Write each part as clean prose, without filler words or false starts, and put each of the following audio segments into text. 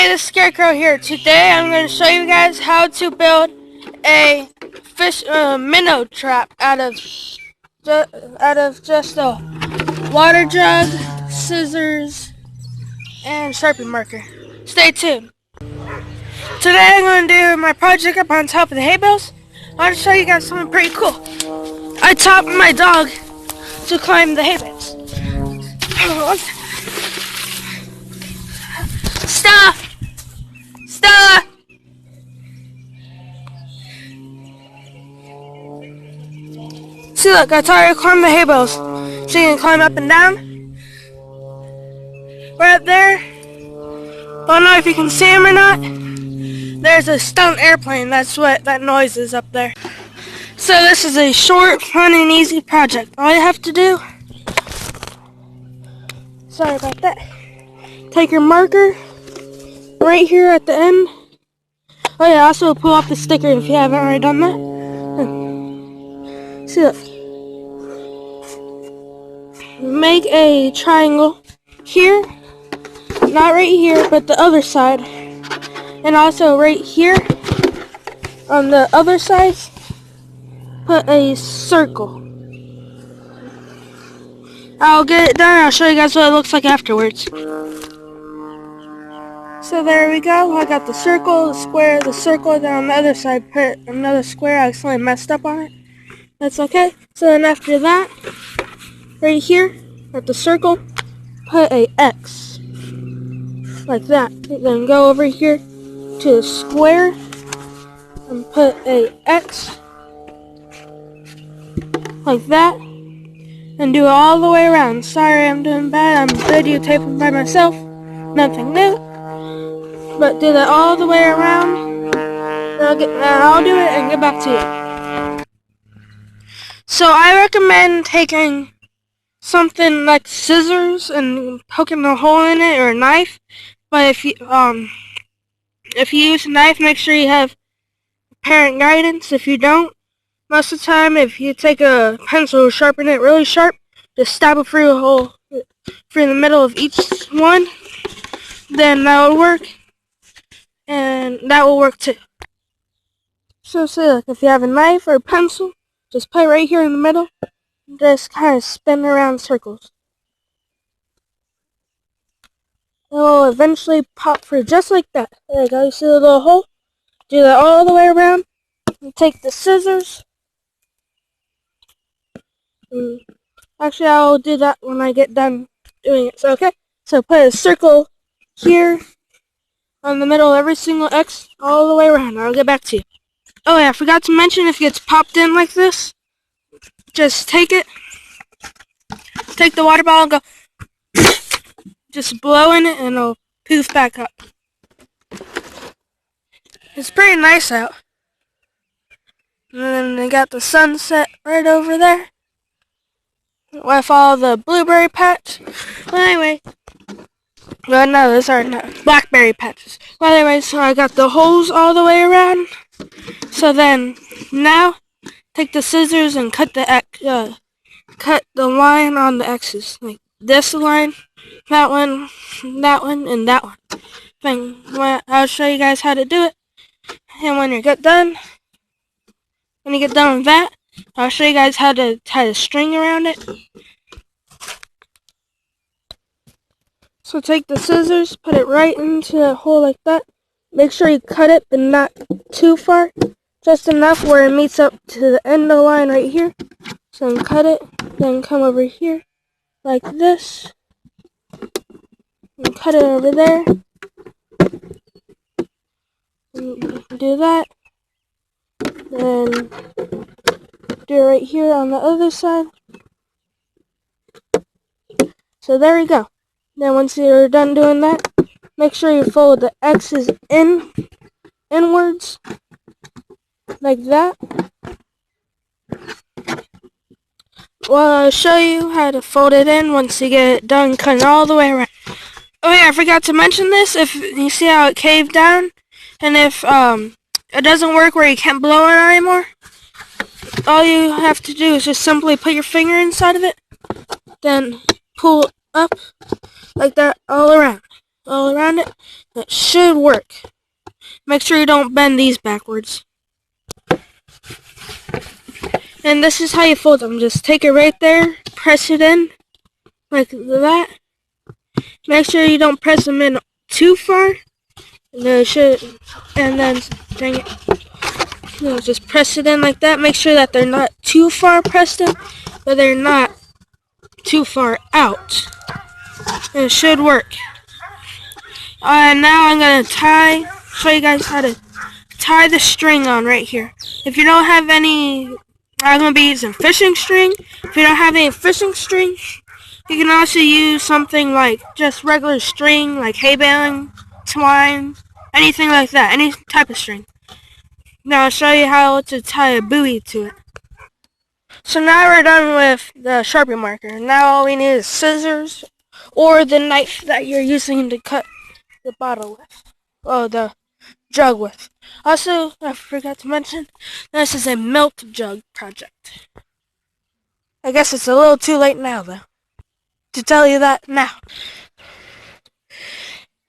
Hey, the Scarecrow here. Today I'm going to show you guys how to build a fish minnow trap out of just a water jug, scissors, and Sharpie marker. Stay tuned. Today I'm going to do my project up on top of the hay bales. I want to show you guys something pretty cool. I taught my dog to climb the hay bales. Stop! Stop! See, look, I taught her to climb the hay bales. She can climb up and down. Right up there. I don't know if you can see him or not. There's a stunt airplane. That's what that noise is up there. So this is a short, fun, and easy project. All you have to do, sorry about that, take your marker right here at the end. Oh yeah, also pull off the sticker if you haven't already done that. See that? Make a triangle here, not right here, but the other side, and also right here on the other side, put a circle. I'll get it done. I'll show you guys what it looks like afterwards. So there we go. I got the circle, the square, the circle. Then on the other side, put another square. I accidentally messed up on it. That's okay. So then after that, right here at the circle, put a X like that. Then go over here to the square and put a X like that, and do it all the way around. Sorry, I'm doing bad. I'm videotaping by myself. Nothing new. But do that all the way around. I'll do it and get back to you. So I recommend taking something like scissors and poking a hole in it, or a knife. But if you use a knife, make sure you have parent guidance. If you don't, most of the time, if you take a pencil, sharpen it really sharp, just stab it through a hole through the middle of each one, then that will work. And that will work too. So say, like, if you have a knife or a pencil, just put it right here in the middle, and just kind of spin around circles. It will eventually pop through just like that. There you go. You see the little hole? Do that all the way around. You take the scissors. Actually, I'll do that when I get done doing it. So okay. So put a circle here on the middle of every single X all the way around. I'll get back to you. Oh yeah, I forgot to mention, if it gets popped in like this, just take it, take the water bottle and go, just blow in it and it'll poof back up. It's pretty nice out. And then they got the sunset right over there with all the blueberry patch. Well, anyway. Well, no, those are not blackberry patches. Well, anyway, so I got the holes all the way around. So then, now, take the scissors and cut the line on the X's. Like this line, that one, and that one. Then I'll show you guys how to do it. And when you get done with that, I'll show you guys how to tie a string around it. So take the scissors, put it right into a hole like that. Make sure you cut it, but not too far. Just enough where it meets up to the end of the line right here. So then cut it, then come over here like this. And cut it over there. And do that. Then do it right here on the other side. So there we go. Then once you're done doing that, make sure you fold the X's inwards, like that. Well, I'll show you how to fold it in once you get it done cutting all the way around. Oh yeah, I forgot to mention this. If you see how it caved down, and if it doesn't work where you can't blow it anymore, all you have to do is just simply put your finger inside of it, then pull up like that all around. all around it. That should work. Make sure you don't bend these backwards. And this is how you fold them. Just take it right there, press it in, like that. Make sure you don't press them in too far. And then dang it. Just press it in like that. Make sure that they're not too far pressed in, but they're not too far out. And it should work. Now I'm gonna show you guys how to tie the string on right here. If you don't have any, I'm gonna be using fishing string. If you don't have any fishing string, you can also use something like just regular string, like hay baling, twine, anything like that, any type of string. Now I'll show you how to tie a buoy to it. So now we're done with the Sharpie marker. Now all we need is scissors or the knife that you're using to cut the bottle with. Oh, the jug with. Also, I forgot to mention, this is a milk jug project. I guess it's a little too late now, though, to tell you that now.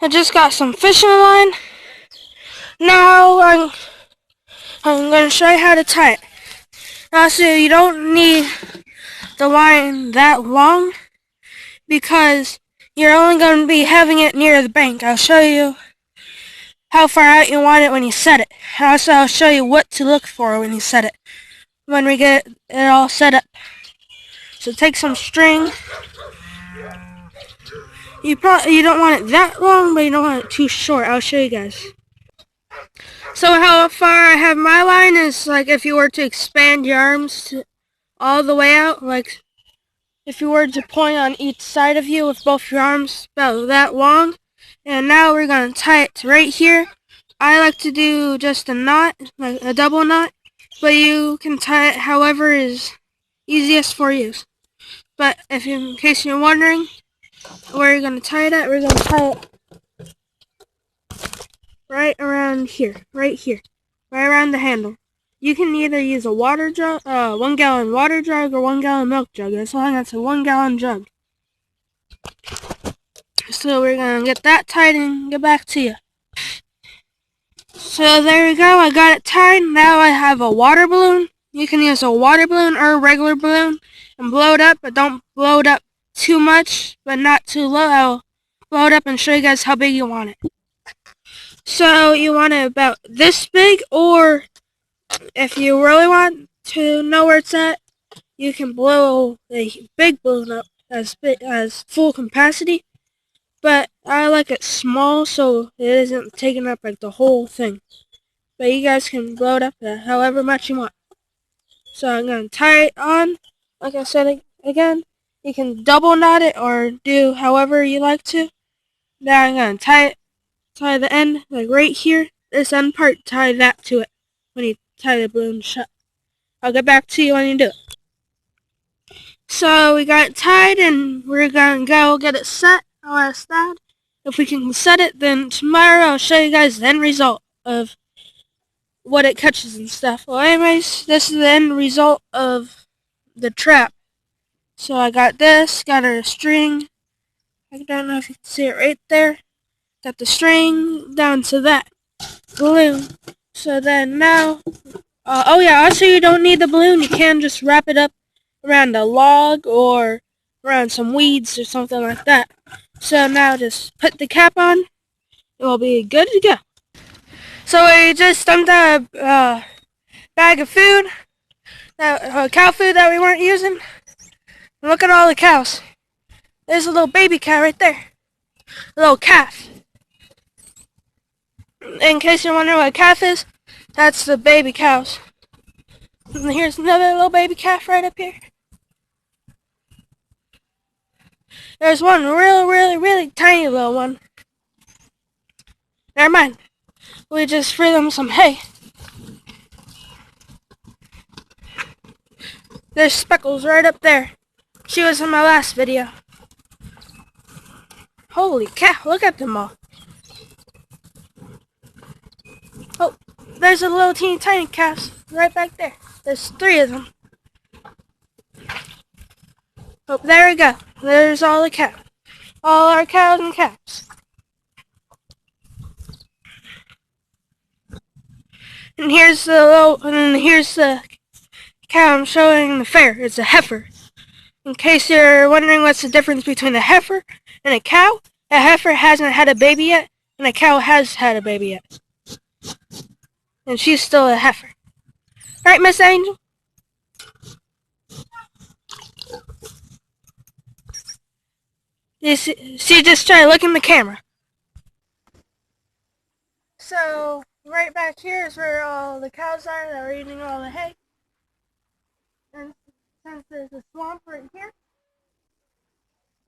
I just got some fishing line. Now I'm going to show you how to tie it. Also, you don't need the line that long because you're only going to be having it near the bank. I'll show you how far out you want it when you set it. Also, I'll show you what to look for when you set it, when we get it all set up. So take some string. You don't want it that long, but you don't want it too short. I'll show you guys. So how far I have my line is like if you were to expand your arms all the way out, like if you were to point on each side of you with both your arms about that long. And now we're going to tie it to right here. I like to do just a knot, like a double knot, but you can tie it however is easiest for you. But in case you're wondering where you're going to tie it at, we're going to tie it right around here, right around the handle. You can either use a water jug, 1 gallon water jug or 1 gallon milk jug, as long as it's a 1 gallon jug. So we're going to get that tied and get back to you. So there we go, I got it tied. Now I have a water balloon. You can use a water balloon or a regular balloon and blow it up, but don't blow it up too much, but not too low. I'll blow it up and show you guys how big you want it. So you want it about this big, or if you really want to know where it's at, you can blow a big balloon up as full capacity. But I like it small so it isn't taking up like the whole thing. But you guys can blow it up however much you want. So I'm going to tie it on. Like I said again, you can double knot it or do however you like to. Now I'm going to tie the end like right here. This end part, tie that to it when you tie the balloon shut. I'll get back to you when you do it. So we got it tied and we're going to go get it set. I'll ask Dad if we can set it, then tomorrow I'll show you guys the end result of what it catches and stuff. Well, anyways, this is the end result of the trap. So I got this, got a string. I don't know if you can see it right there. Got the string down to that balloon. So then now, oh yeah, also you don't need the balloon. You can just wrap it up around a log or around some weeds or something like that. So now just put the cap on. It will be good to go. So we just dumped a bag of food, cow food that we weren't using. And look at all the cows. There's a little baby cow right there. A little calf. In case you're wondering what a calf is, that's the baby cows. And here's another little baby calf right up here. There's one really tiny little one. Never mind. We just threw them some hay. There's Speckles right up there. She was in my last video. Holy cow, look at them all. Oh, there's a little teeny tiny calf right back there. There's 3 of them. Oh, there we go. There's all the cows. All our cows and calves. And here's the cow I'm showing in the fair. It's a heifer. In case you're wondering what's the difference between a heifer and a cow, a heifer hasn't had a baby yet, and a cow has had a baby yet. And she's still a heifer. Right, Miss Angel? She just tried to look in the camera. So, right back here is where all the cows are that are eating all the hay. And since there's a swamp right here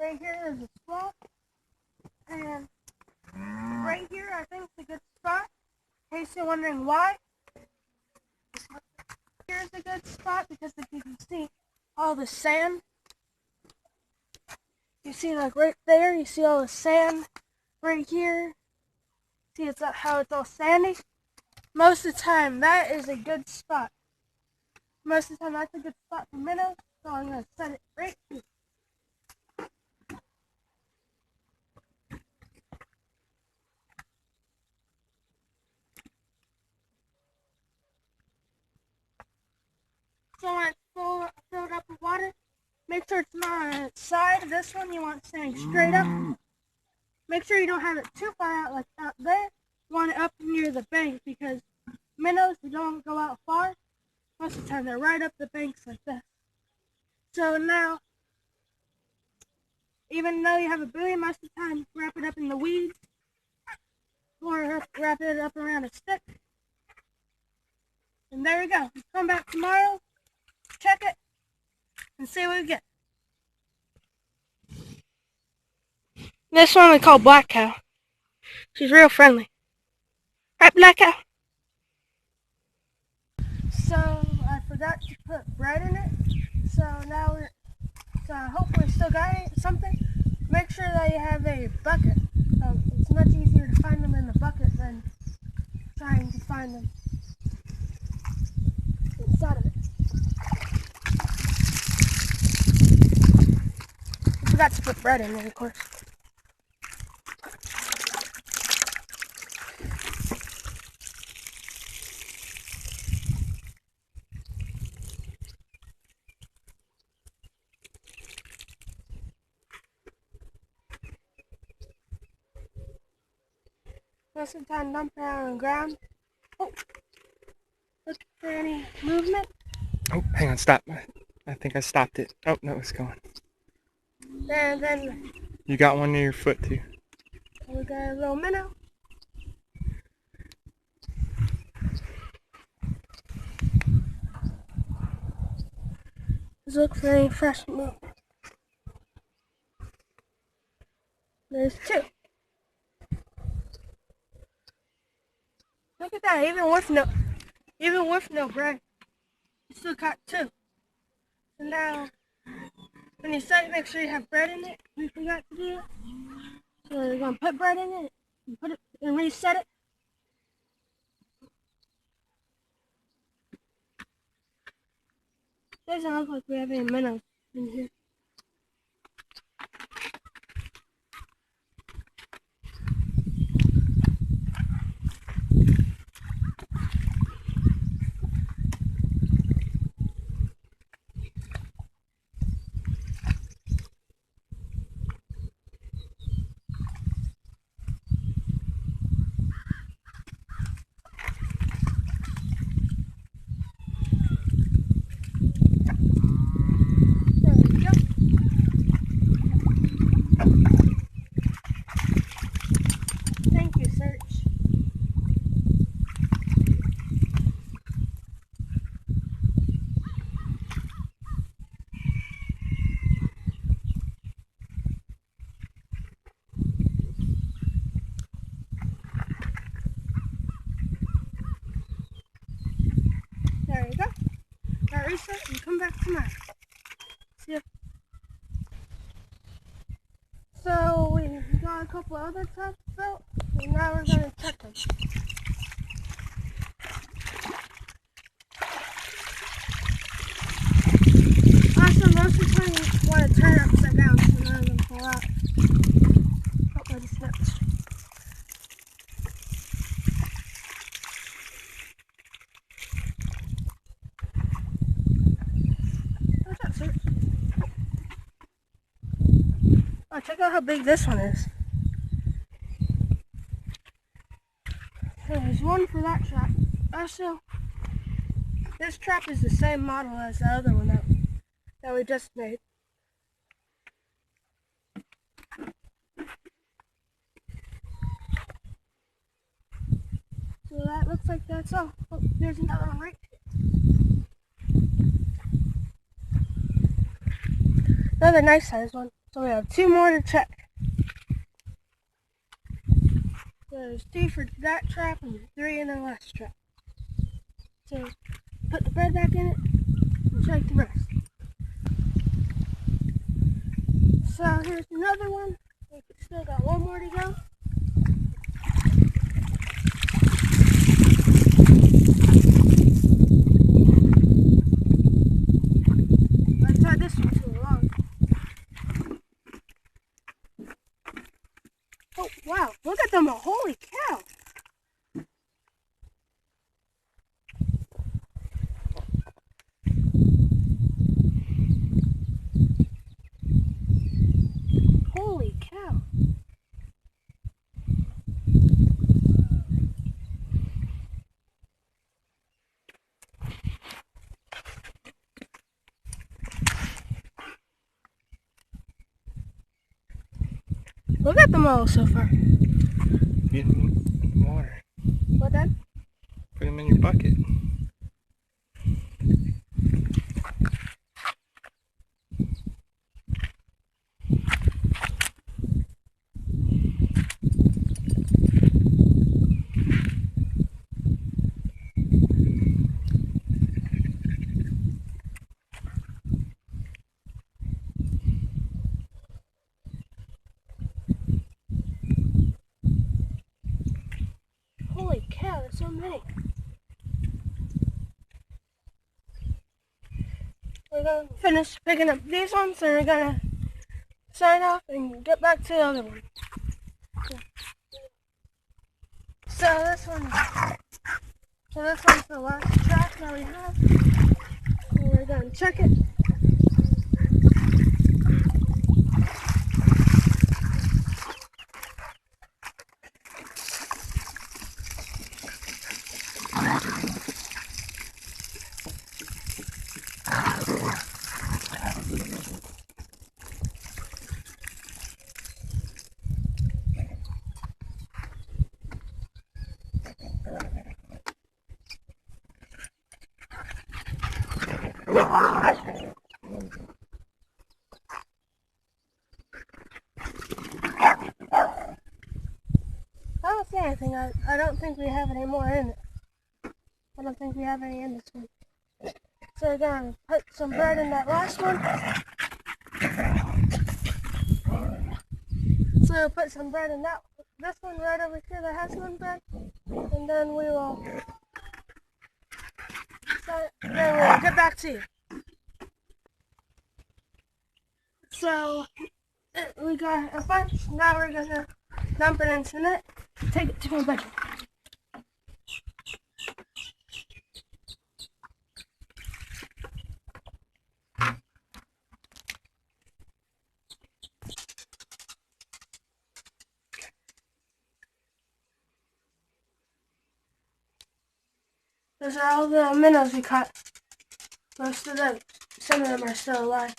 is a swamp. And right here, I think is a good spot. In case you're wondering why. Here's a good spot because if you can see all the sand. You see like right there, you see all the sand right here. See how it's all sandy? Most of the time, that is a good spot. Most of the time, that's a good spot for minnows, so I'm going to set it right here. So when it's filled up with water, make sure it's not on its side. This one, you want it standing straight up. Make sure you don't have it too far out, like out there. You want it up near the bank, because minnows don't go out far. Most of the time, they're right up the banks like this. So now, even though you have a buoy, most of the time, wrap it up in the weeds, or wrap it up around a stick. And there we go. Come back tomorrow, check it, and see what we get. This one we call Black Cow. She's real friendly. Right, Black Cow? So I forgot to put bread in it. So hopefully we still got something. Make sure that you have a bucket. It's much easier to find them in the bucket than trying to find them inside of it. I forgot to put bread in it, of course. Most of the time, dump it out on the ground. Oh, look for any movement. Oh, hang on, stop. I think I stopped it. Oh, no, it's going. And then You got one near your foot, too. we got a little minnow. Let's look for any fresh movement. There's two. Look at that, even with no bread, you still caught two. So now, when you set it, make sure you have bread in it. We forgot to do it. So we're gonna put bread in it, and put it and reset it. Doesn't look like we have any minnows in here. Thank you, Search. There you go. Now reset and come back tomorrow. See ya. So we got a couple other traps built, and now we're gonna check them. Also, most of the time you want to turn it upside down so none of them fall out. Oh, I just snapped. check out how big this one is. There's one for that trap. Also, this trap is the same model as the other one that we just made. So that looks like that's all. Oh, there's another one right here. Another nice size one. So we have 2 more to check. There's 2 for that trap and 3 in the last trap. So put the bread back in it and check the rest. So here's another one. We still got 1 more to go. I tied this one too long. Oh wow, look at them, holy cow! Holy cow! Look at them all so far. Get them in the water. What then? Put them in your bucket. Holy cow, there's so many. We're gonna finish picking up these ones and we're gonna sign off and get back to the other one. So this one's the last track that we have. And we're gonna check it. I don't see anything. I don't think we have any more in it. I don't think we have any in this one. So we're gonna put some bread in that last one. So we'll put some bread in this one right over here that has one bread. And then we will get back to you. So we got a bunch. Now we're gonna dump it into net. Take it to my bedroom. Those are all the minnows we caught. Some of them are still alive.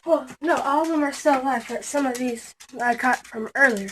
Well, no, all of them are still alive, but some of these I caught from earlier.